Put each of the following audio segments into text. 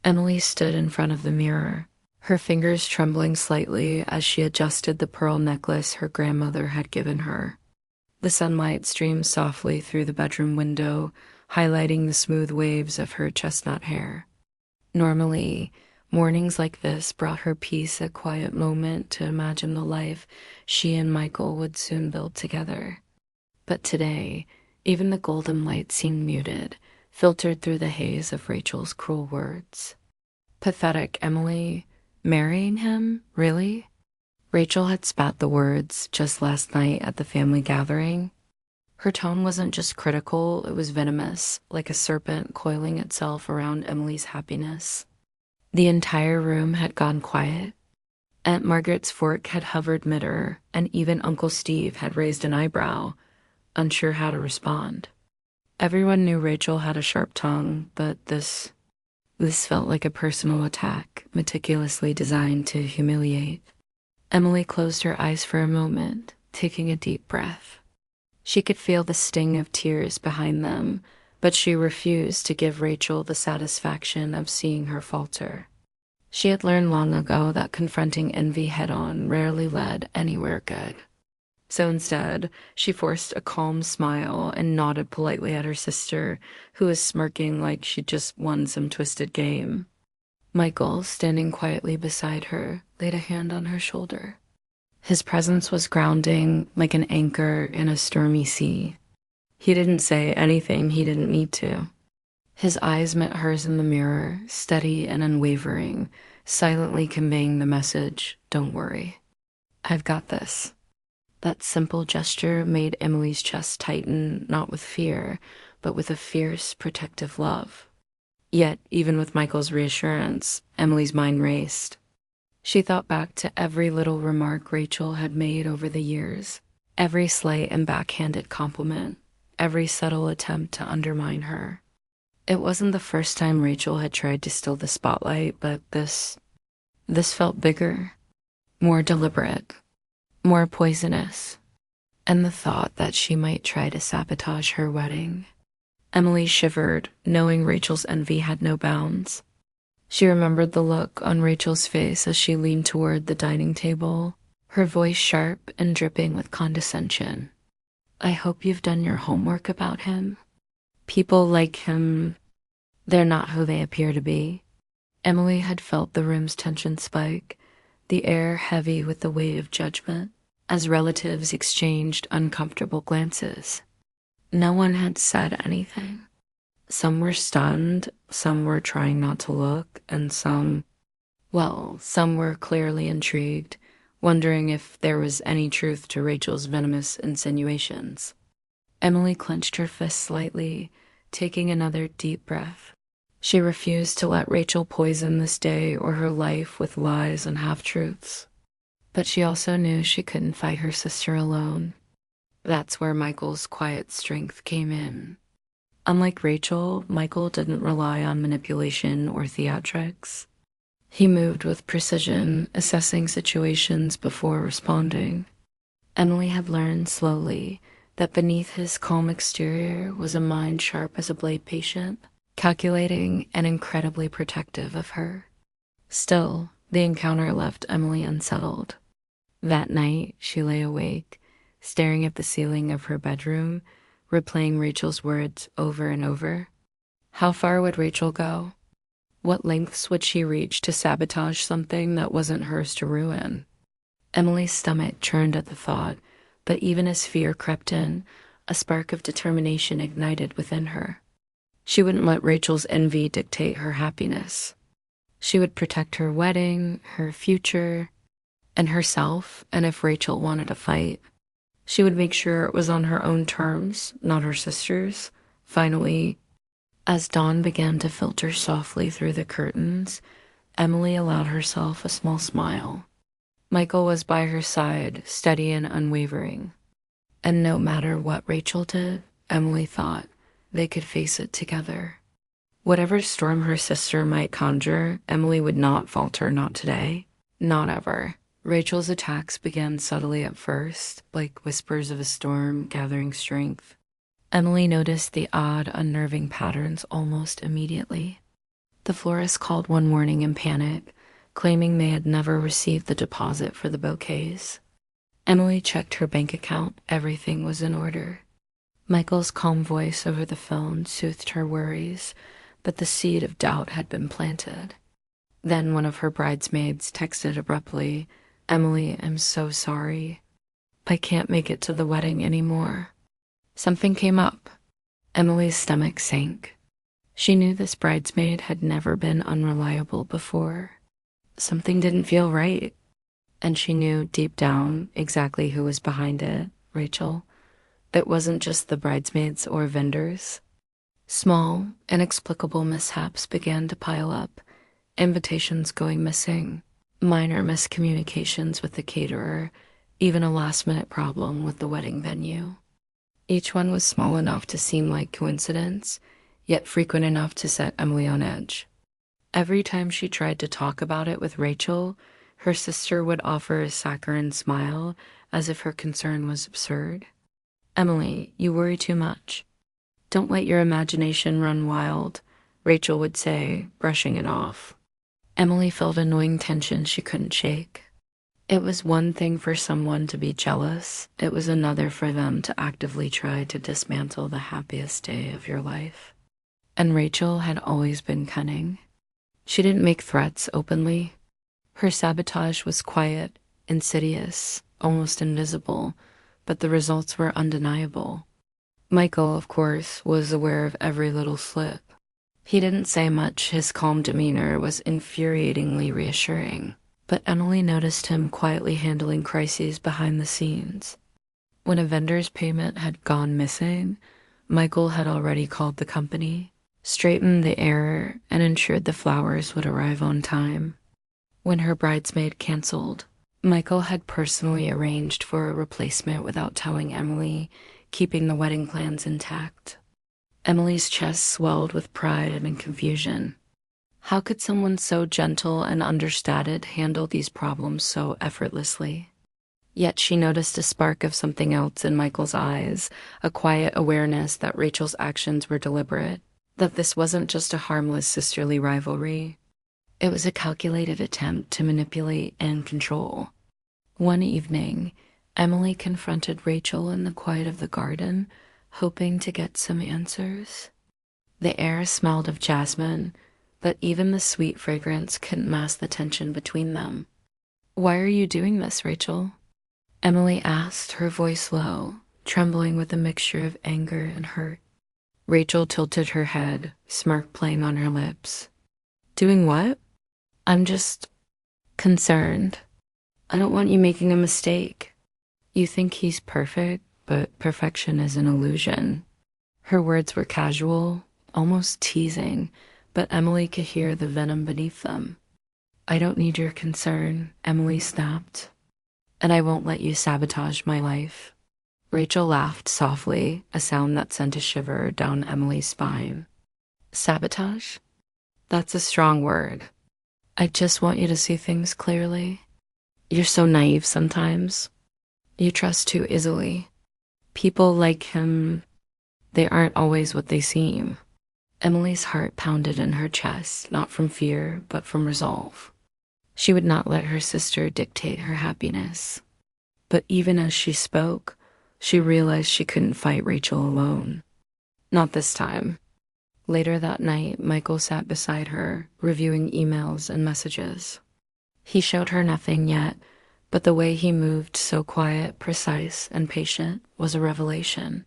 Emily stood in front of the mirror, her fingers trembling slightly as she adjusted the pearl necklace her grandmother had given her. The sunlight streamed softly through the bedroom window, highlighting the smooth waves of her chestnut hair. Normally, mornings like this brought her peace, a quiet moment to imagine the life she and Michael would soon build together. But today, even the golden light seemed muted, filtered through the haze of Rachel's cruel words. Pathetic Emily, marrying him? Really? Rachel had spat the words just last night at the family gathering. Her tone wasn't just critical, it was venomous, like a serpent coiling itself around Emily's happiness. The entire room had gone quiet. Aunt Margaret's fork had hovered mid-air, and even Uncle Steve had raised an eyebrow, unsure how to respond. Everyone knew Rachel had a sharp tongue, but this felt like a personal attack, meticulously designed to humiliate. Emily closed her eyes for a moment, taking a deep breath. She could feel the sting of tears behind them, but she refused to give Rachel the satisfaction of seeing her falter. She had learned long ago that confronting envy head-on rarely led anywhere good. So instead, she forced a calm smile and nodded politely at her sister, who was smirking like she'd just won some twisted game. Michael, standing quietly beside her, laid a hand on her shoulder. His presence was grounding, like an anchor in a stormy sea. He didn't say anything he didn't need to. His eyes met hers in the mirror, steady and unwavering, silently conveying the message, "Don't worry. I've got this." That simple gesture made Emily's chest tighten, not with fear, but with a fierce, protective love. Yet, even with Michael's reassurance, Emily's mind raced. She thought back to every little remark Rachel had made over the years, every slight and backhanded compliment, every subtle attempt to undermine her. It wasn't the first time Rachel had tried to steal the spotlight, but this felt bigger, more deliberate, more poisonous, and the thought that she might try to sabotage her wedding. Emily shivered, knowing Rachel's envy had no bounds. She remembered the look on Rachel's face as she leaned toward the dining table, her voice sharp and dripping with condescension. "I hope you've done your homework about him. People like him, they're not who they appear to be." Emily had felt the room's tension spike, the air heavy with the weight of judgment, as relatives exchanged uncomfortable glances. No one had said anything. Some were stunned, some were trying not to look, and some were clearly intrigued, wondering if there was any truth to Rachel's venomous insinuations. Emily clenched her fist slightly, taking another deep breath. She refused to let Rachel poison this day or her life with lies and half-truths. But she also knew she couldn't fight her sister alone. That's where Michael's quiet strength came in. Unlike Rachel, Michael didn't rely on manipulation or theatrics. He moved with precision, assessing situations before responding. Emily had learned slowly that beneath his calm exterior was a mind sharp as a blade, patient, calculating, and incredibly protective of her. Still, the encounter left Emily unsettled. That night, she lay awake, staring at the ceiling of her bedroom, replaying Rachel's words over and over. How far would Rachel go? What lengths would she reach to sabotage something that wasn't hers to ruin? Emily's stomach churned at the thought, but even as fear crept in, a spark of determination ignited within her. She wouldn't let Rachel's envy dictate her happiness. She would protect her wedding, her future, and herself, and if Rachel wanted to fight, she would make sure it was on her own terms, not her sister's. Finally, as dawn began to filter softly through the curtains, Emily allowed herself a small smile. Michael was by her side, steady and unwavering. And no matter what Rachel did, Emily thought they could face it together. Whatever storm her sister might conjure, Emily would not falter, not today, not ever. Rachel's attacks began subtly at first, like whispers of a storm gathering strength. Emily noticed the odd, unnerving patterns almost immediately. The florist called one morning in panic, claiming they had never received the deposit for the bouquets. Emily checked her bank account. Everything was in order. Michael's calm voice over the phone soothed her worries, but the seed of doubt had been planted. Then one of her bridesmaids texted abruptly, "Emily, I'm so sorry. I can't make it to the wedding anymore." Something came up. Emily's stomach sank. She knew this bridesmaid had never been unreliable before. Something didn't feel right. And she knew deep down exactly who was behind it, Rachel. It wasn't just the bridesmaids or vendors. Small, inexplicable mishaps began to pile up, invitations going missing, minor miscommunications with the caterer, even a last-minute problem with the wedding venue. Each one was small enough to seem like coincidence, yet frequent enough to set Emily on edge. Every time she tried to talk about it with Rachel, her sister would offer a saccharine smile as if her concern was absurd. "Emily, you worry too much. Don't let your imagination run wild," Rachel would say, brushing it off. Emily felt a gnawing tension she couldn't shake. It was one thing for someone to be jealous. It was another for them to actively try to dismantle the happiest day of your life. And Rachel had always been cunning. She didn't make threats openly. Her sabotage was quiet, insidious, almost invisible, but the results were undeniable. Michael, of course, was aware of every little slip. He didn't say much. His calm demeanor was infuriatingly reassuring. But Emily noticed him quietly handling crises behind the scenes. When a vendor's payment had gone missing, Michael had already called the company, straightened the error, and ensured the flowers would arrive on time. When her bridesmaid canceled, Michael had personally arranged for a replacement without telling Emily, keeping the wedding plans intact. Emily's chest swelled with pride and confusion. How could someone so gentle and understated handle these problems so effortlessly? Yet she noticed a spark of something else in Michael's eyes, a quiet awareness that Rachel's actions were deliberate, that this wasn't just a harmless sisterly rivalry. It was a calculated attempt to manipulate and control. One evening, Emily confronted Rachel in the quiet of the garden, hoping to get some answers. The air smelled of jasmine, but even the sweet fragrance couldn't mask the tension between them. "Why are you doing this, Rachel?" Emily asked, her voice low, trembling with a mixture of anger and hurt. Rachel tilted her head, smirk playing on her lips. "Doing what?" "I'm just concerned. I don't want you making a mistake. You think he's perfect, but perfection is an illusion." Her words were casual, almost teasing, but Emily could hear the venom beneath them. "I don't need your concern," Emily snapped. "And I won't let you sabotage my life." Rachel laughed softly, a sound that sent a shiver down Emily's spine. "Sabotage? That's a strong word. I just want you to see things clearly. You're so naive sometimes. You trust too easily. People like him, they aren't always what they seem." Emily's heart pounded in her chest, not from fear, but from resolve. She would not let her sister dictate her happiness. But even as she spoke, she realized she couldn't fight Rachel alone. Not this time. Later that night, Michael sat beside her, reviewing emails and messages. He showed her nothing yet, but the way he moved, so quiet, precise, and patient, was a revelation.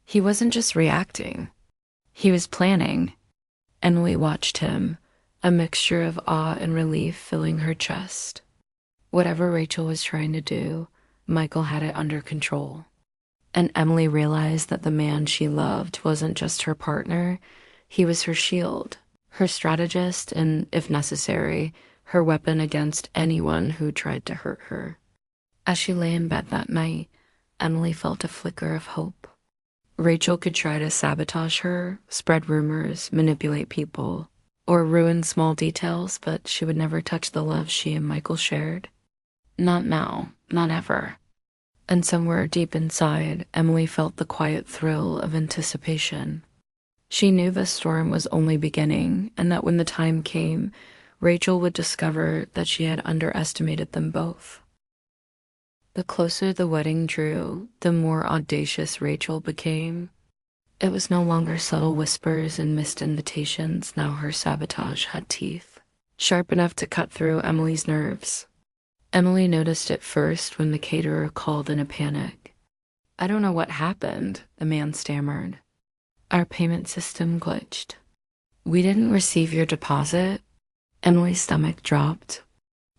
He wasn't just reacting. He was planning. Emily watched him, a mixture of awe and relief filling her chest. Whatever Rachel was trying to do, Michael had it under control. And Emily realized that the man she loved wasn't just her partner, he was her shield, her strategist, and, if necessary, her weapon against anyone who tried to hurt her. As she lay in bed that night, Emily felt a flicker of hope. Rachel could try to sabotage her, spread rumors, manipulate people, or ruin small details, but she would never touch the love she and Michael shared. Not now, not ever. And somewhere deep inside, Emily felt the quiet thrill of anticipation. She knew the storm was only beginning, and that when the time came, Rachel would discover that she had underestimated them both. The closer the wedding drew, the more audacious Rachel became. It was no longer subtle whispers and missed invitations, now her sabotage had teeth, sharp enough to cut through Emily's nerves. Emily noticed it first when the caterer called in a panic. "I don't know what happened," the man stammered. "Our payment system glitched." "We didn't receive your deposit?" Emily's stomach dropped.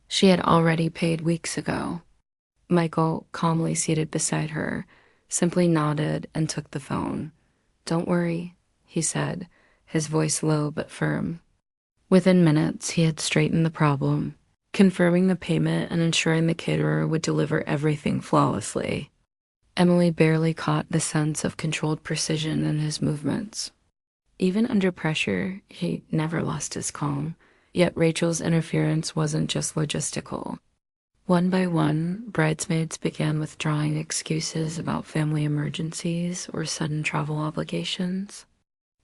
She had already paid weeks ago. Michael, calmly seated beside her, simply nodded and took the phone. "Don't worry," he said, his voice low but firm. Within minutes, he had straightened the problem, confirming the payment and ensuring the caterer would deliver everything flawlessly. Emily barely caught the sense of controlled precision in his movements. Even under pressure, he never lost his calm, yet Rachel's interference wasn't just logistical. One by one, bridesmaids began withdrawing excuses about family emergencies or sudden travel obligations.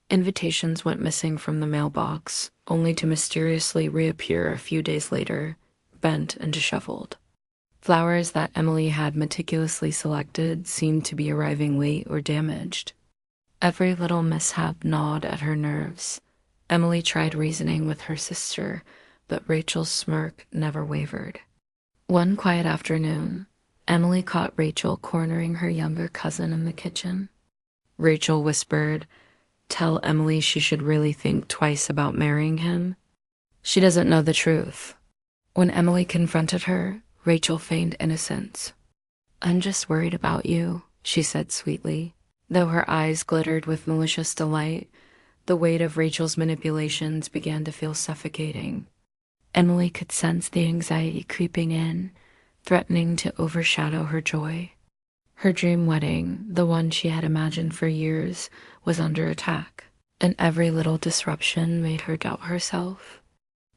Invitations went missing from the mailbox, only to mysteriously reappear a few days later, bent and disheveled. Flowers that Emily had meticulously selected seemed to be arriving late or damaged. Every little mishap gnawed at her nerves. Emily tried reasoning with her sister, but Rachel's smirk never wavered. One quiet afternoon, Emily caught Rachel cornering her younger cousin in the kitchen. Rachel whispered, "Tell Emily she should really think twice about marrying him. She doesn't know the truth." When Emily confronted her, Rachel feigned innocence. "I'm just worried about you," she said sweetly. Though her eyes glittered with malicious delight, the weight of Rachel's manipulations began to feel suffocating. Emily could sense the anxiety creeping in, threatening to overshadow her joy. Her dream wedding, the one she had imagined for years, was under attack, and every little disruption made her doubt herself.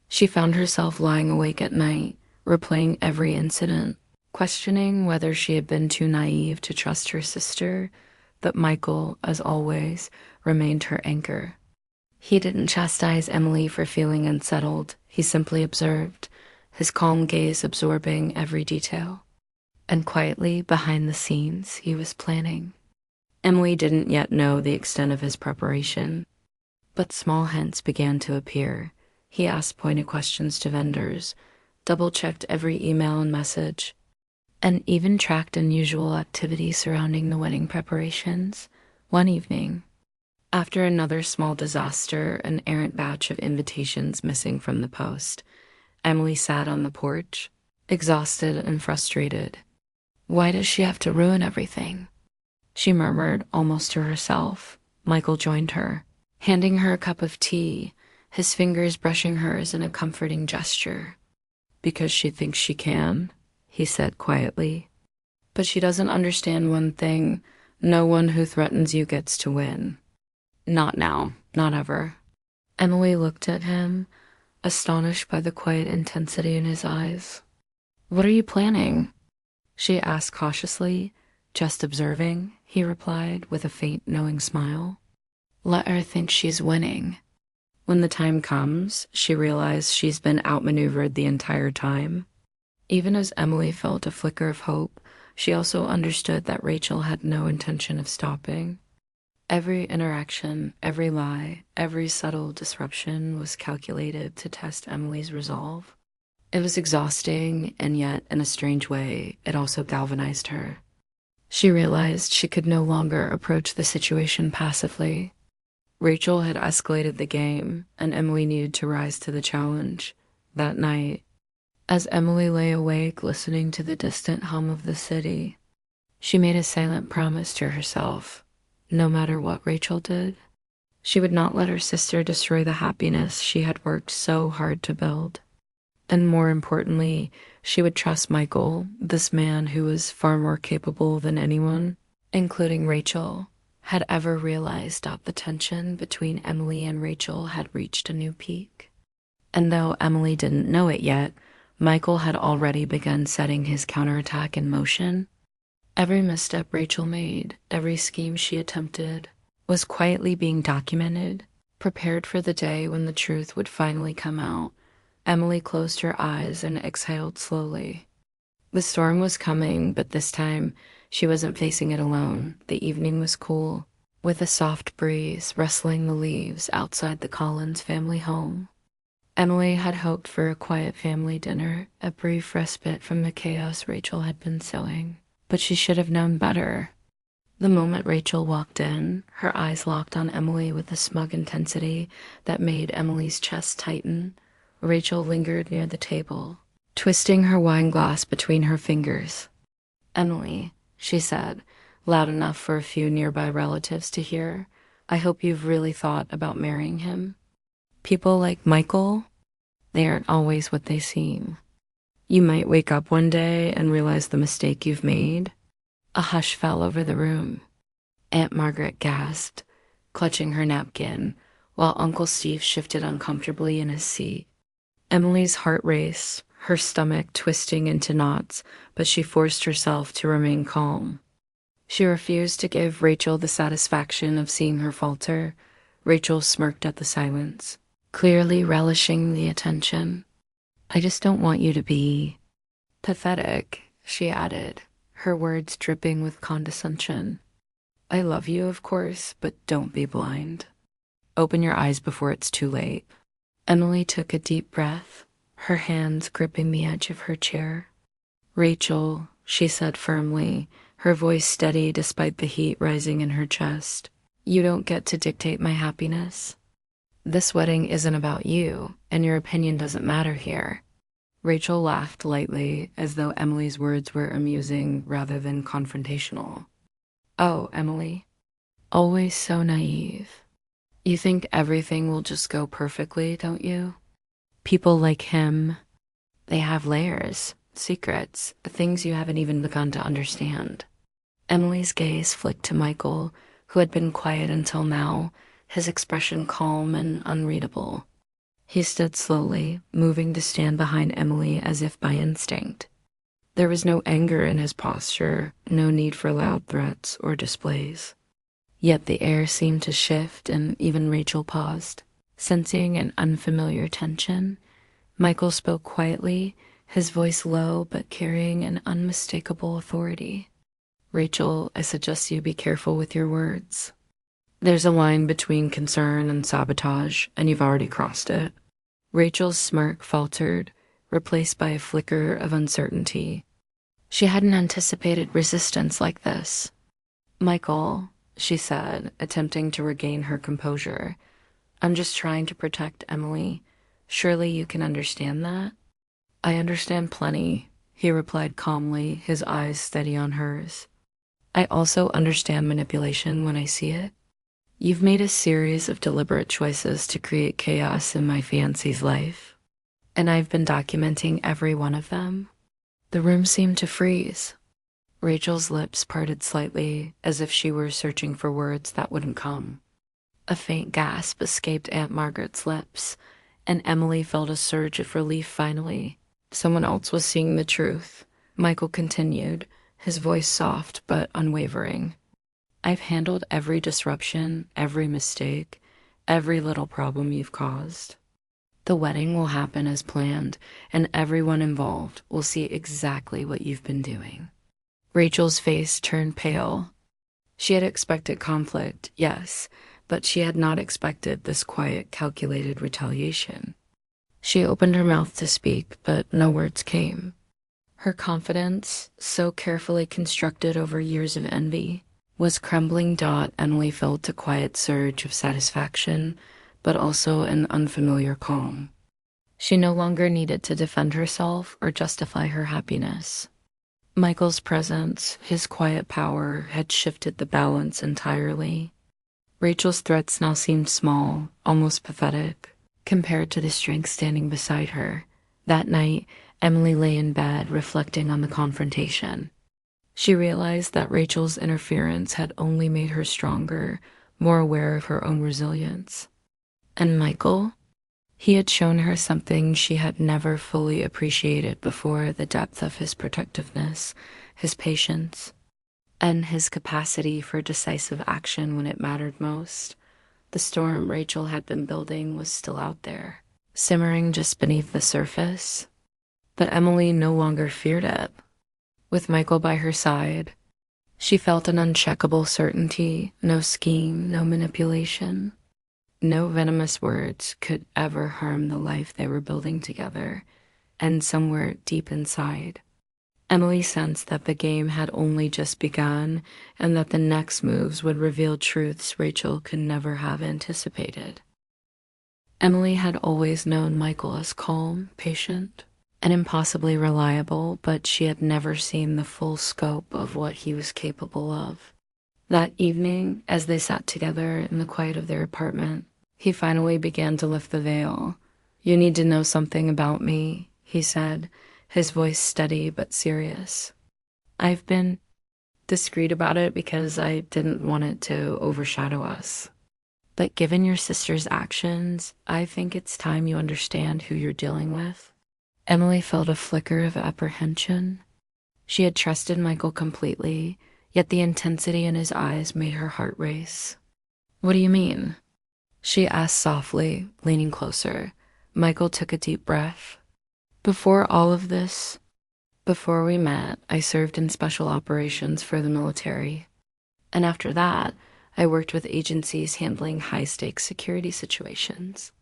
She found herself lying awake at night, replaying every incident, questioning whether she had been too naive to trust her sister, but Michael, as always, remained her anchor. He didn't chastise Emily for feeling unsettled. He simply observed, his calm gaze absorbing every detail. And quietly, behind the scenes, he was planning. Emily didn't yet know the extent of his preparation, but small hints began to appear. He asked pointed questions to vendors, double-checked every email and message, and even tracked unusual activity surrounding the wedding preparations. One evening, after another small disaster, an errant batch of invitations missing from the post, Emily sat on the porch, exhausted and frustrated. "Why does she have to ruin everything?" she murmured almost to herself. Michael joined her, handing her a cup of tea, his fingers brushing hers in a comforting gesture. "Because she thinks she can," he said quietly. "But she doesn't understand one thing. No one who threatens you gets to win. Not now, not ever." Emily looked at him, astonished by the quiet intensity in his eyes. "What are you planning?" she asked cautiously. "Just observing," he replied with a faint, knowing smile. "Let her think she's winning. When the time comes, she realizes she's been outmaneuvered the entire time." Even as Emily felt a flicker of hope, she also understood that Rachel had no intention of stopping. Every interaction, every lie, every subtle disruption was calculated to test Emily's resolve. It was exhausting, and yet, in a strange way, it also galvanized her. She realized she could no longer approach the situation passively. Rachel had escalated the game, and Emily needed to rise to the challenge. That night, as Emily lay awake listening to the distant hum of the city, she made a silent promise to herself. No matter what Rachel did, she would not let her sister destroy the happiness she had worked so hard to build. And more importantly, she would trust Michael, this man who was far more capable than anyone, including Rachel, had ever realized that the tension between Emily and Rachel had reached a new peak. And though Emily didn't know it yet, Michael had already begun setting his counterattack in motion. Every misstep Rachel made, every scheme she attempted, was quietly being documented. Prepared for the day when the truth would finally come out, Emily closed her eyes and exhaled slowly. The storm was coming, but this time she wasn't facing it alone. The evening was cool, with a soft breeze rustling the leaves outside the Collins family home. Emily had hoped for a quiet family dinner, a brief respite from the chaos Rachel had been sowing, but she should have known better. The moment Rachel walked in, her eyes locked on Emily with a smug intensity that made Emily's chest tighten. Rachel lingered near the table, twisting her wine glass between her fingers. "Emily," she said, loud enough for a few nearby relatives to hear, "I hope you've really thought about marrying him. People like Michael, they aren't always what they seem. You might wake up one day and realize the mistake you've made." A hush fell over the room. Aunt Margaret gasped, clutching her napkin, while Uncle Steve shifted uncomfortably in his seat. Emily's heart raced, her stomach twisting into knots, but she forced herself to remain calm. She refused to give Rachel the satisfaction of seeing her falter. Rachel smirked at the silence, clearly relishing the attention. "I just don't want you to be pathetic," she added, her words dripping with condescension. "I love you, of course, but don't be blind. Open your eyes before it's too late." Emily took a deep breath, her hands gripping the edge of her chair. "Rachel," she said firmly, her voice steady despite the heat rising in her chest, "you don't get to dictate my happiness. This wedding isn't about you, and your opinion doesn't matter here." Rachel laughed lightly, as though Emily's words were amusing rather than confrontational. "Oh, Emily, always so naive. You think everything will just go perfectly, don't you? People like him, they have layers, secrets, things you haven't even begun to understand." Emily's gaze flicked to Michael, who had been quiet until now, his expression calm and unreadable. He stood slowly, moving to stand behind Emily as if by instinct. There was no anger in his posture, no need for loud threats or displays. Yet the air seemed to shift, and even Rachel paused, sensing an unfamiliar tension. Michael spoke quietly, his voice low but carrying an unmistakable authority. "Rachel, I suggest you be careful with your words. There's a line between concern and sabotage, and you've already crossed it." Rachel's smirk faltered, replaced by a flicker of uncertainty. She hadn't anticipated resistance like this. "Michael," she said, attempting to regain her composure, "I'm just trying to protect Emily. Surely you can understand that?" "I understand plenty," he replied calmly, his eyes steady on hers. "I also understand manipulation when I see it. You've made a series of deliberate choices to create chaos in my fiancé's life, and I've been documenting every one of them." The room seemed to freeze. Rachel's lips parted slightly, as if she were searching for words that wouldn't come. A faint gasp escaped Aunt Margaret's lips, and Emily felt a surge of relief finally. Someone else was seeing the truth. Michael continued, his voice soft but unwavering. "I've handled every disruption, every mistake, every little problem you've caused. The wedding will happen as planned, and everyone involved will see exactly what you've been doing." Rachel's face turned pale. She had expected conflict, yes, but she had not expected this quiet, calculated retaliation. She opened her mouth to speak, but no words came. Her confidence, so carefully constructed over years of envy, was crumbling. Emily felt a quiet surge of satisfaction, but also an unfamiliar calm. She no longer needed to defend herself or justify her happiness. Michael's presence, his quiet power, had shifted the balance entirely. Rachel's threats now seemed small, almost pathetic, compared to the strength standing beside her. That night, Emily lay in bed, reflecting on the confrontation. She realized that Rachel's interference had only made her stronger, more aware of her own resilience. And Michael? He had shown her something she had never fully appreciated before: the depth of his protectiveness, his patience. and his capacity for decisive action when it mattered most. The storm Rachel had been building was still out there, simmering just beneath the surface. But Emily no longer feared it. With Michael by her side, she felt an uncheckable certainty, no scheme, no manipulation. No venomous words could ever harm the life they were building together, and somewhere deep inside, Emily sensed that the game had only just begun and that the next moves would reveal truths Rachel could never have anticipated. Emily had always known Michael as calm, patient, and impossibly reliable, but she had never seen the full scope of what he was capable of. That evening, as they sat together in the quiet of their apartment, he finally began to lift the veil. "You need to know something about me," he said, his voice steady but serious. "I've been discreet about it because I didn't want it to overshadow us. But given your sister's actions, I think it's time you understand who you're dealing with." Emily felt a flicker of apprehension. She had trusted Michael completely, yet the intensity in his eyes made her heart race. "What do you mean?" she asked softly, leaning closer. Michael took a deep breath. "Before all of this, before we met, I served in special operations for the military. And after that, I worked with agencies handling high-stakes security situations.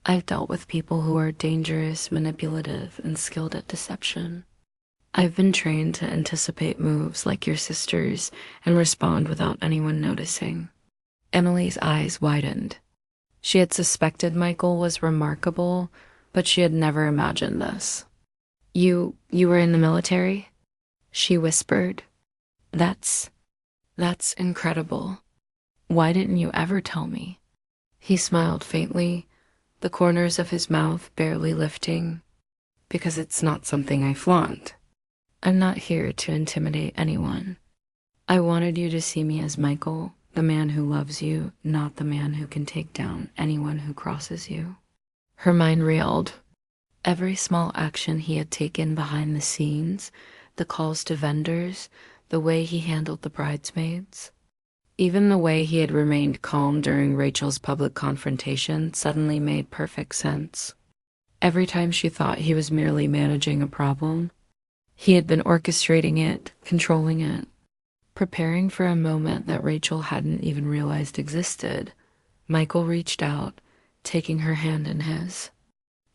I've dealt with people who are dangerous, manipulative, and skilled at deception. I've been trained to anticipate moves like your sister's and respond without anyone noticing." Emily's eyes widened. She had suspected Michael was remarkable, but she had never imagined this. You were in the military?" she whispered. That's incredible. Why didn't you ever tell me?" He smiled faintly, the corners of his mouth barely lifting. "Because it's not something I flaunt. I'm not here to intimidate anyone. I wanted you to see me as Michael, the man who loves you, not the man who can take down anyone who crosses you." Her mind reeled. Every small action he had taken behind the scenes, the calls to vendors, the way he handled the bridesmaids, even the way he had remained calm during Rachel's public confrontation suddenly made perfect sense. Every time she thought he was merely managing a problem, he had been orchestrating it, controlling it, preparing for a moment that Rachel hadn't even realized existed. Michael reached out, taking her hand in his.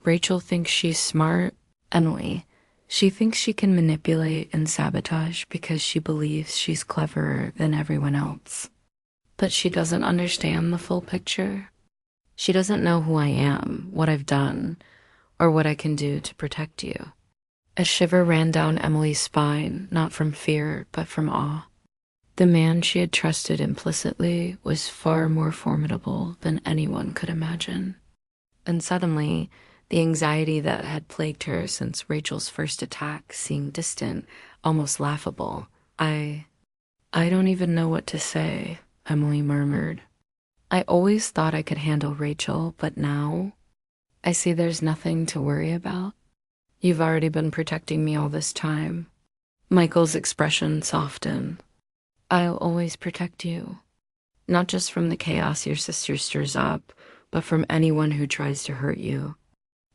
"Rachel thinks she's smart, Emily. She thinks she can manipulate and sabotage because she believes she's cleverer than everyone else. But she doesn't understand the full picture. She doesn't know who I am, what I've done, or what I can do to protect you." A shiver ran down Emily's spine, not from fear, but from awe. The man she had trusted implicitly was far more formidable than anyone could imagine. And suddenly, the anxiety that had plagued her since Rachel's first attack seemed distant, almost laughable. I don't even know what to say," Emily murmured. "I always thought I could handle Rachel, but now I see there's nothing to worry about. You've already been protecting me all this time." Michael's expression softened. "I'll always protect you, not just from the chaos your sister stirs up, but from anyone who tries to hurt you.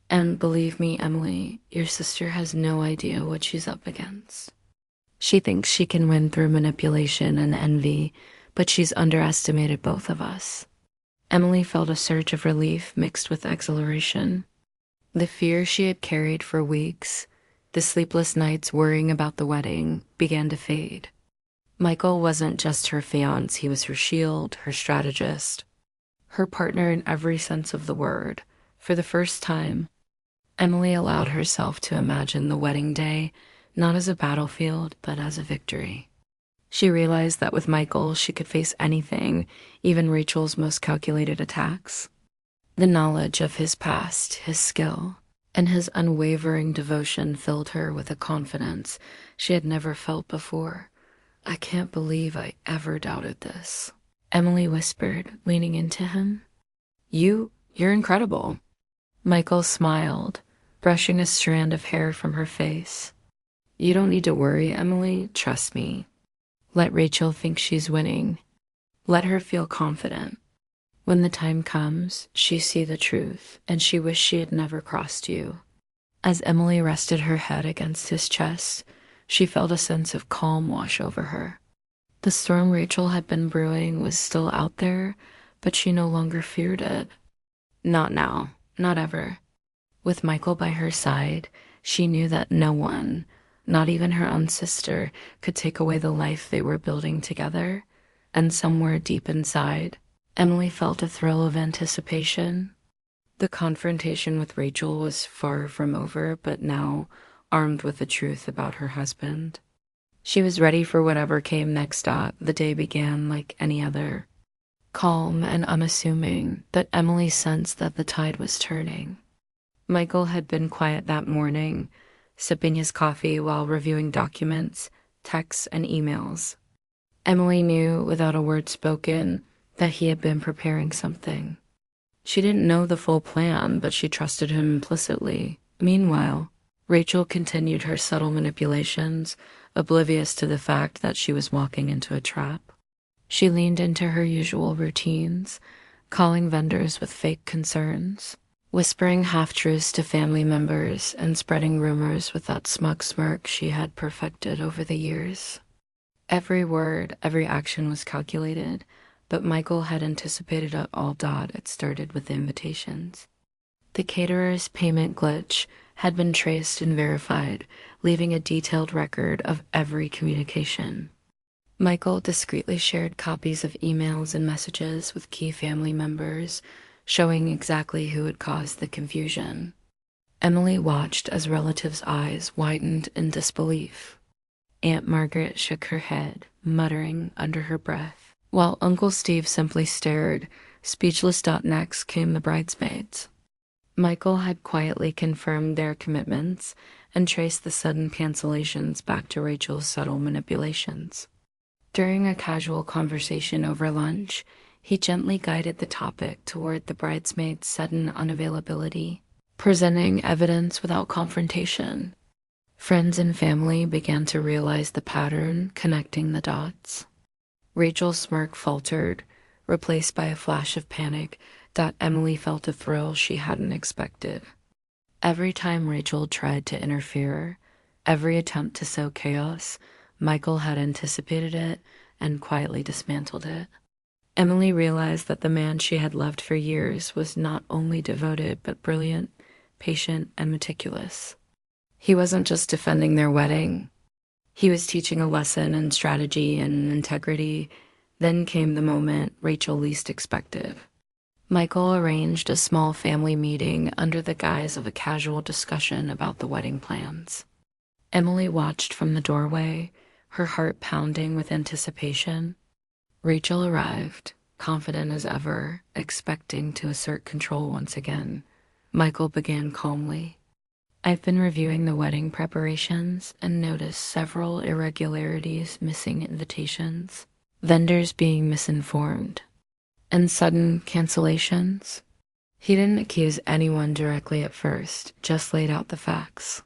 And believe me, Emily, your sister has no idea what she's up against. She thinks she can win through manipulation and envy, but she's underestimated both of us." Emily felt a surge of relief mixed with exhilaration. The fear she had carried for weeks, the sleepless nights worrying about the wedding, began to fade. Michael wasn't just her fiancé, he was her shield, her strategist, her partner in every sense of the word. For the first time, Emily allowed herself to imagine the wedding day not as a battlefield, but as a victory. She realized that with Michael, she could face anything, even Rachel's most calculated attacks. The knowledge of his past, his skill, and his unwavering devotion filled her with a confidence she had never felt before. "I can't believe I ever doubted this," Emily whispered, leaning into him. You're incredible." Michael smiled, brushing a strand of hair from her face. "You don't need to worry, Emily. Trust me. Let Rachel think she's winning. Let her feel confident. When the time comes, she see the truth, and she wish she had never crossed you. As Emily rested her head against his chest, she felt a sense of calm wash over her. The storm Rachel had been brewing was still out there, but she no longer feared it. Not now, not ever. With Michael by her side, she knew that no one, not even her own sister, could take away the life they were building together. And somewhere deep inside, Emily felt a thrill of anticipation. The confrontation with Rachel was far from over, but now, armed with the truth about her husband, she was ready for whatever came next. The day began like any other, calm and unassuming, but Emily sensed that the tide was turning. Michael had been quiet that morning, sipping his coffee while reviewing documents, texts, and emails. Emily knew, without a word spoken, that he had been preparing something. She didn't know the full plan, but she trusted him implicitly. Meanwhile, Rachel continued her subtle manipulations, oblivious to the fact that she was walking into a trap. She leaned into her usual routines, calling vendors with fake concerns, whispering half-truths to family members, and spreading rumors with that smug smirk she had perfected over the years. Every word, every action was calculated, but Michael had anticipated it all. It started with the invitations. The caterer's payment glitch had been traced and verified, leaving a detailed record of every communication. Michael discreetly shared copies of emails and messages with key family members, showing exactly who had caused the confusion. Emily watched as relatives' eyes widened in disbelief. Aunt Margaret shook her head, muttering under her breath, while Uncle Steve simply stared, speechless. Next came the bridesmaids. Michael had quietly confirmed their commitments and traced the sudden cancellations back to Rachel's subtle manipulations. During a casual conversation over lunch, he gently guided the topic toward the bridesmaids' sudden unavailability, presenting evidence without confrontation. Friends and family began to realize the pattern, connecting the dots. Rachel's smirk faltered, replaced by a flash of panic. Emily felt a thrill she hadn't expected. Every time Rachel tried to interfere, every attempt to sow chaos, Michael had anticipated it and quietly dismantled it. Emily realized that the man she had loved for years was not only devoted but brilliant, patient, and meticulous. He wasn't just defending their wedding. He was teaching a lesson in strategy and integrity. Then came the moment Rachel least expected. Michael arranged a small family meeting under the guise of a casual discussion about the wedding plans. Emily watched from the doorway, her heart pounding with anticipation. Rachel arrived, confident as ever, expecting to assert control once again. Michael began calmly. "I've been reviewing the wedding preparations and noticed several irregularities, missing invitations, vendors being misinformed, and sudden cancellations." He didn't accuse anyone directly at first, just laid out the facts.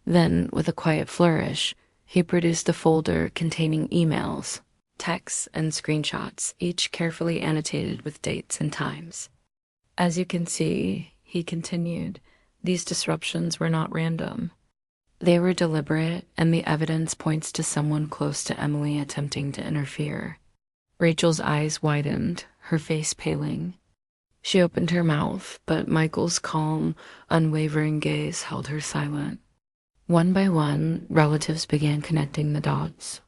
Then, with a quiet flourish, he produced a folder containing emails, texts, and screenshots, each carefully annotated with dates and times. "As you can see," he continued, "these disruptions were not random. They were deliberate, and the evidence points to someone close to Emily attempting to interfere." Rachel's eyes widened, her face paling. She opened her mouth, but Michael's calm, unwavering gaze held her silent. One by one, relatives began connecting the dots.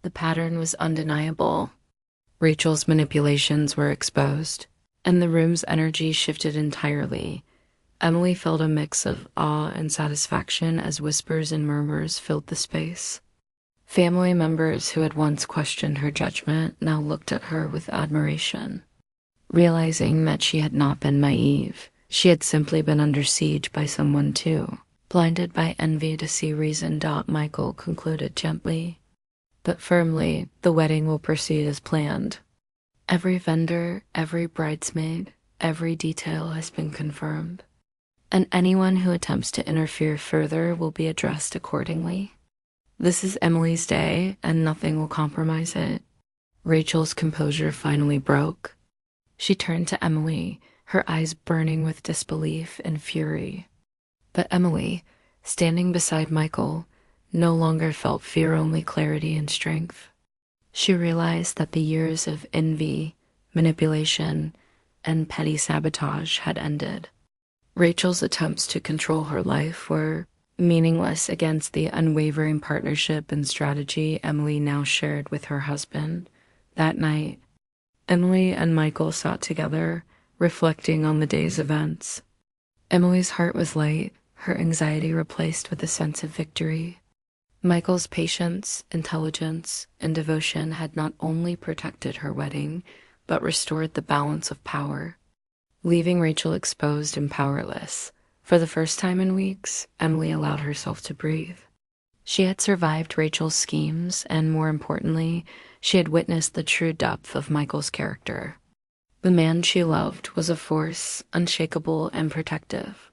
The pattern was undeniable. Rachel's manipulations were exposed, and the room's energy shifted entirely. Emily felt a mix of awe and satisfaction as whispers and murmurs filled the space. Family members who had once questioned her judgment now looked at her with admiration. Realizing that she had not been naive, she had simply been under siege by someone too, blinded by envy to see reason. Michael concluded gently, but firmly, "The wedding will proceed as planned. Every vendor, every bridesmaid, every detail has been confirmed, and anyone who attempts to interfere further will be addressed accordingly." This is Emily's day, and nothing will compromise it. Rachel's composure finally broke. She turned to Emily, her eyes burning with disbelief and fury. But Emily, standing beside Michael, no longer felt fear, only clarity and strength. She realized that the years of envy, manipulation, and petty sabotage had ended. Rachel's attempts to control her life were meaningless against the unwavering partnership and strategy Emily now shared with her husband. That night, Emily and Michael sat together, reflecting on the day's events. Emily's heart was light, her anxiety replaced with a sense of victory. Michael's patience, intelligence, and devotion had not only protected her wedding, but restored the balance of power. Leaving Rachel exposed and powerless, for the first time in weeks, Emily allowed herself to breathe. She had survived Rachel's schemes, and more importantly, she had witnessed the true depth of Michael's character. The man she loved was a force, unshakable and protective.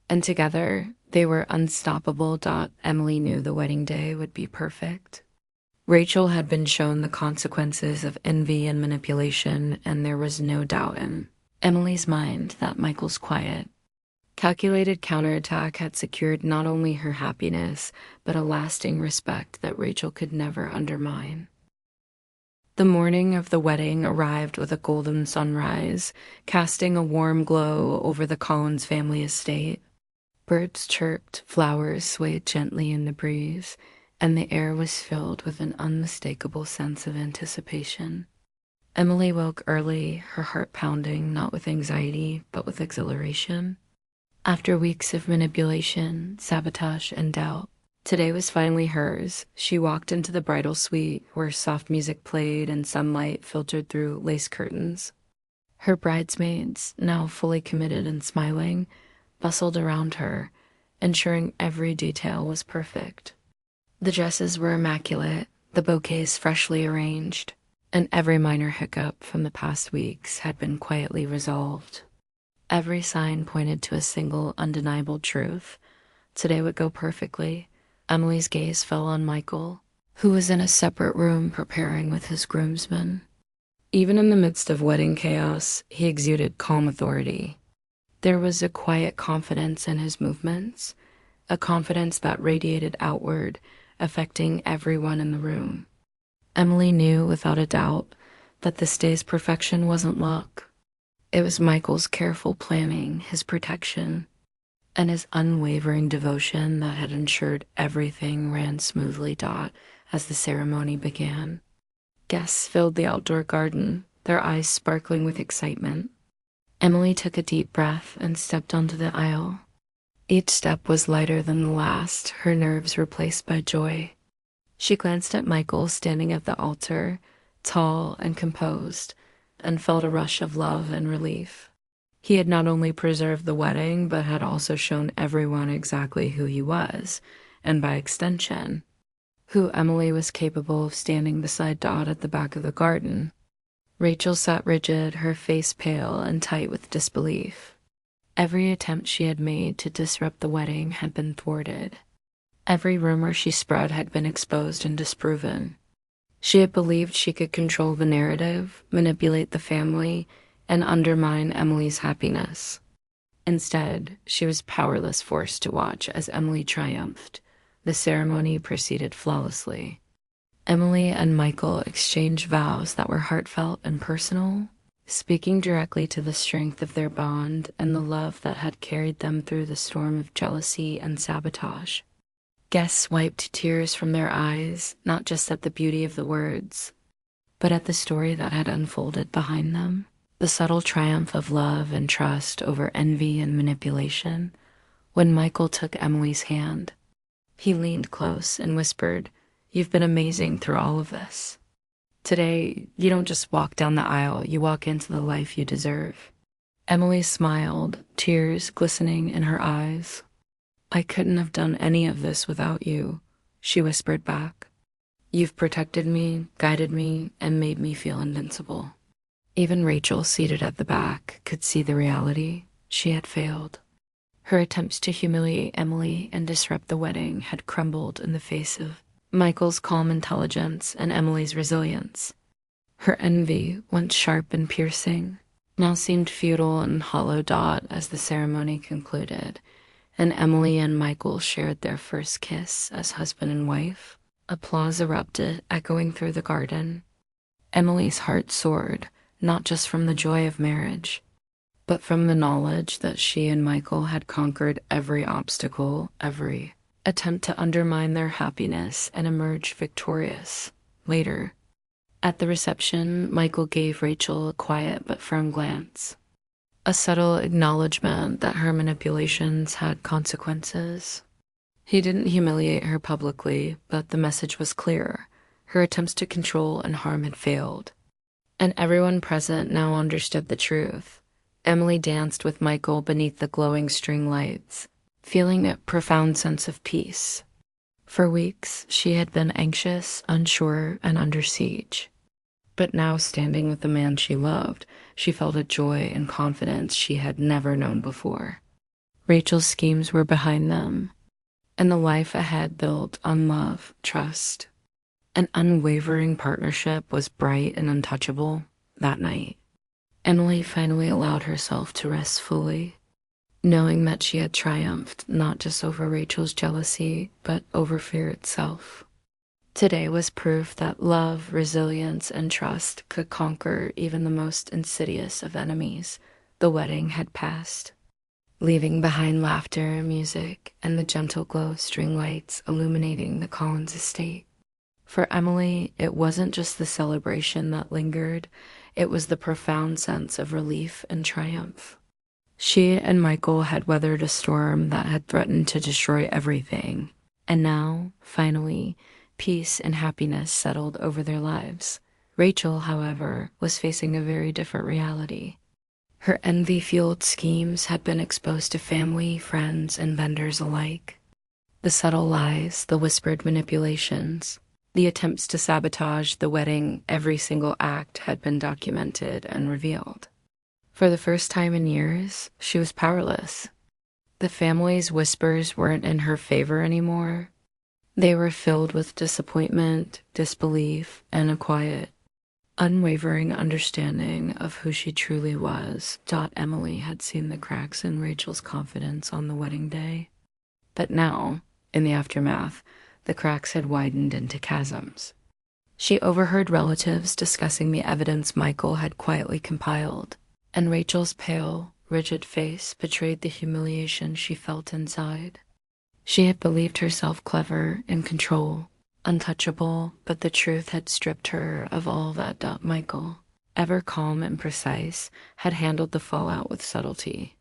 And together, they were unstoppable. Emily knew the wedding day would be perfect. Rachel had been shown the consequences of envy and manipulation, and there was no doubt in Emily's mind that Michael's quiet, calculated counterattack had secured not only her happiness, but a lasting respect that Rachel could never undermine. The morning of the wedding arrived with a golden sunrise, casting a warm glow over the Collins family estate. Birds chirped, flowers swayed gently in the breeze, and the air was filled with an unmistakable sense of anticipation. Emily woke early, her heart pounding, not with anxiety, but with exhilaration. After weeks of manipulation, sabotage, and doubt, today was finally hers. She walked into the bridal suite, where soft music played and sunlight filtered through lace curtains. Her bridesmaids, now fully committed and smiling, bustled around her, ensuring every detail was perfect. The dresses were immaculate, the bouquets freshly arranged, and every minor hiccup from the past weeks had been quietly resolved. Every sign pointed to a single undeniable truth. Today would go perfectly. Emily's gaze fell on Michael, who was in a separate room preparing with his groomsmen. Even in the midst of wedding chaos, he exuded calm authority. There was a quiet confidence in his movements, a confidence that radiated outward, affecting everyone in the room. Emily knew without a doubt that this day's perfection wasn't luck. It was Michael's careful planning, his protection, and his unwavering devotion that had ensured everything ran smoothly. As the ceremony began, guests filled the outdoor garden, their eyes sparkling with excitement. Emily took a deep breath and stepped onto the aisle. Each step was lighter than the last, her nerves replaced by joy. She glanced at Michael standing at the altar, tall and composed, and felt a rush of love and relief. He had not only preserved the wedding, but had also shown everyone exactly who he was, and by extension, who Emily was capable of standing beside Dot at the back of the garden. Rachel sat rigid, her face pale and tight with disbelief. Every attempt she had made to disrupt the wedding had been thwarted. Every rumor she spread had been exposed and disproven. She had believed she could control the narrative, manipulate the family, and undermine Emily's happiness. Instead, she was powerless, forced to watch as Emily triumphed. The ceremony proceeded flawlessly. Emily and Michael exchanged vows that were heartfelt and personal, speaking directly to the strength of their bond and the love that had carried them through the storm of jealousy and sabotage. Guests wiped tears from their eyes, not just at the beauty of the words, but at the story that had unfolded behind them. The subtle triumph of love and trust over envy and manipulation. When Michael took Emily's hand, he leaned close and whispered, "You've been amazing through all of this. Today, you don't just walk down the aisle, you walk into the life you deserve." Emily smiled, tears glistening in her eyes. "I couldn't have done any of this without you," she whispered back. "You've protected me, guided me, and made me feel invincible." Even Rachel, seated at the back, could see the reality. She had failed. Her attempts to humiliate Emily and disrupt the wedding had crumbled in the face of Michael's calm intelligence and Emily's resilience. Her envy, once sharp and piercing, now seemed futile and hollow as the ceremony concluded, and Emily and Michael shared their first kiss as husband and wife. Applause erupted, echoing through the garden. Emily's heart soared, not just from the joy of marriage, but from the knowledge that she and Michael had conquered every obstacle, every attempt to undermine their happiness, and emerged victorious. Later, at the reception, Michael gave Rachel a quiet but firm glance, a subtle acknowledgement that her manipulations had consequences. He didn't humiliate her publicly, but the message was clear. Her attempts to control and harm had failed, and everyone present now understood the truth. Emily danced with Michael beneath the glowing string lights, feeling a profound sense of peace. For weeks, she had been anxious, unsure, and under siege. But now, standing with the man she loved, she felt a joy and confidence she had never known before. Rachel's schemes were behind them, and the life ahead built on love, trust. An unwavering partnership was bright and untouchable. That night, Emily finally allowed herself to rest fully, knowing that she had triumphed not just over Rachel's jealousy, but over fear itself. Today was proof that love, resilience, and trust could conquer even the most insidious of enemies. The wedding had passed, leaving behind laughter, music, and the gentle glow of string lights illuminating the Collins estate. For Emily, it wasn't just the celebration that lingered, it was the profound sense of relief and triumph. She and Michael had weathered a storm that had threatened to destroy everything, and now, finally, peace and happiness settled over their lives. Rachel, however, was facing a very different reality. Her envy-fueled schemes had been exposed to family, friends, and vendors alike. The subtle lies, the whispered manipulations, the attempts to sabotage the wedding, every single act had been documented and revealed. For the first time in years, she was powerless. The family's whispers weren't in her favor anymore. They were filled with disappointment, disbelief, and a quiet, unwavering understanding of who she truly was. Emily had seen the cracks in Rachel's confidence on the wedding day. But now, in the aftermath, the cracks had widened into chasms. She overheard relatives discussing the evidence Michael had quietly compiled, and Rachel's pale, rigid face betrayed the humiliation she felt inside. She had believed herself clever, in control, untouchable, but the truth had stripped her of all that. Michael, ever calm and precise, had handled the fallout with subtlety.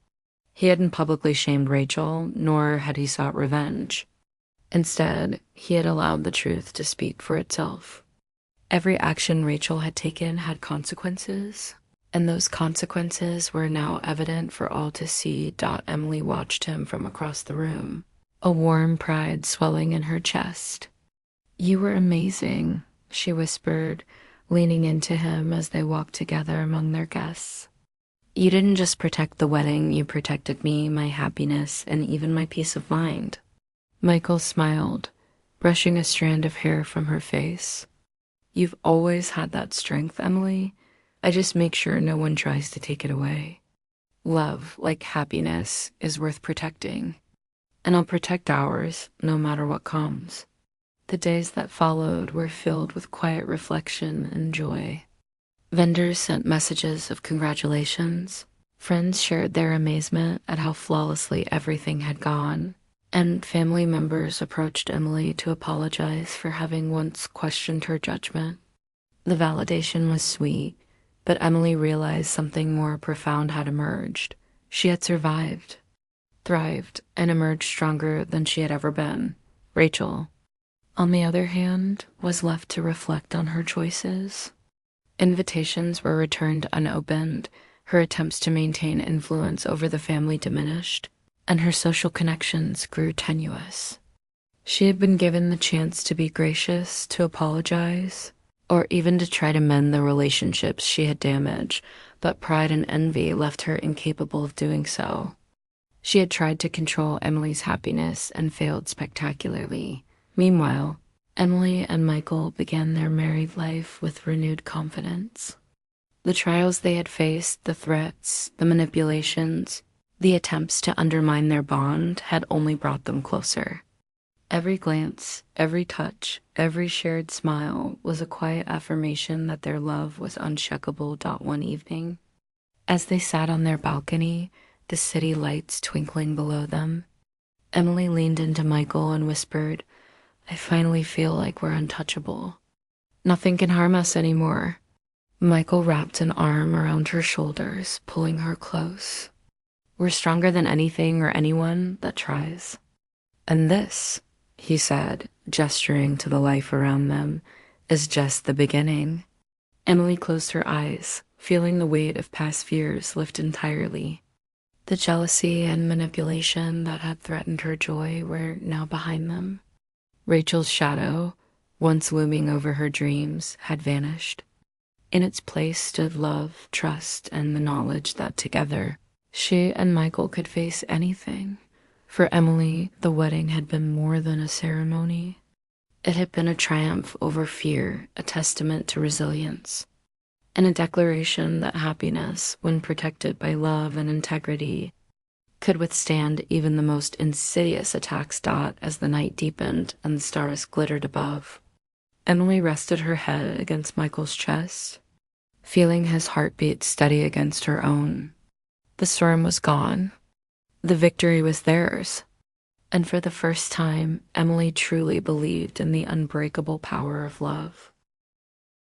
He hadn't publicly shamed Rachel, nor had he sought revenge. Instead, he had allowed the truth to speak for itself. Every action Rachel had taken had consequences, and those consequences were now evident for all to see. Emily watched him from across the room, a warm pride swelling in her chest. "You were amazing," she whispered, leaning into him as they walked together among their guests. "You didn't just protect the wedding, you protected me, my happiness, and even my peace of mind." Michael smiled, brushing a strand of hair from her face. "You've always had that strength, Emily. I just make sure no one tries to take it away. Love, like happiness, is worth protecting, and I'll protect ours no matter what comes." The days that followed were filled with quiet reflection and joy. Vendors sent messages of congratulations. Friends shared their amazement at how flawlessly everything had gone. And family members approached Emily to apologize for having once questioned her judgment. The validation was sweet, but Emily realized something more profound had emerged. She had survived, thrived, and emerged stronger than she had ever been. Rachel, on the other hand, was left to reflect on her choices. Invitations were returned unopened, her attempts to maintain influence over the family diminished, and her social connections grew tenuous. She had been given the chance to be gracious, to apologize, or even to try to mend the relationships she had damaged, but pride and envy left her incapable of doing so. She had tried to control Emily's happiness and failed spectacularly. Meanwhile, Emily and Michael began their married life with renewed confidence. The trials they had faced, the threats, the manipulations, the attempts to undermine their bond had only brought them closer. Every glance, every touch, every shared smile was a quiet affirmation that their love was unshakable. One evening, as they sat on their balcony, the city lights twinkling below them, Emily leaned into Michael and whispered, "I finally feel like we're untouchable. Nothing can harm us anymore." Michael wrapped an arm around her shoulders, pulling her close. "We're stronger than anything or anyone that tries." "And this," he said, gesturing to the life around them, "is just the beginning." Emily closed her eyes, feeling the weight of past fears lift entirely. The jealousy and manipulation that had threatened her joy were now behind them. Rachel's shadow, once looming over her dreams, had vanished. In its place stood love, trust, and the knowledge that together, she and Michael could face anything. For Emily, the wedding had been more than a ceremony. It had been a triumph over fear, a testament to resilience, and a declaration that happiness, when protected by love and integrity, could withstand even the most insidious attacks. As the night deepened and the stars glittered above, Emily rested her head against Michael's chest, feeling his heartbeat steady against her own. The storm was gone. The victory was theirs. And for the first time, Emily truly believed in the unbreakable power of love.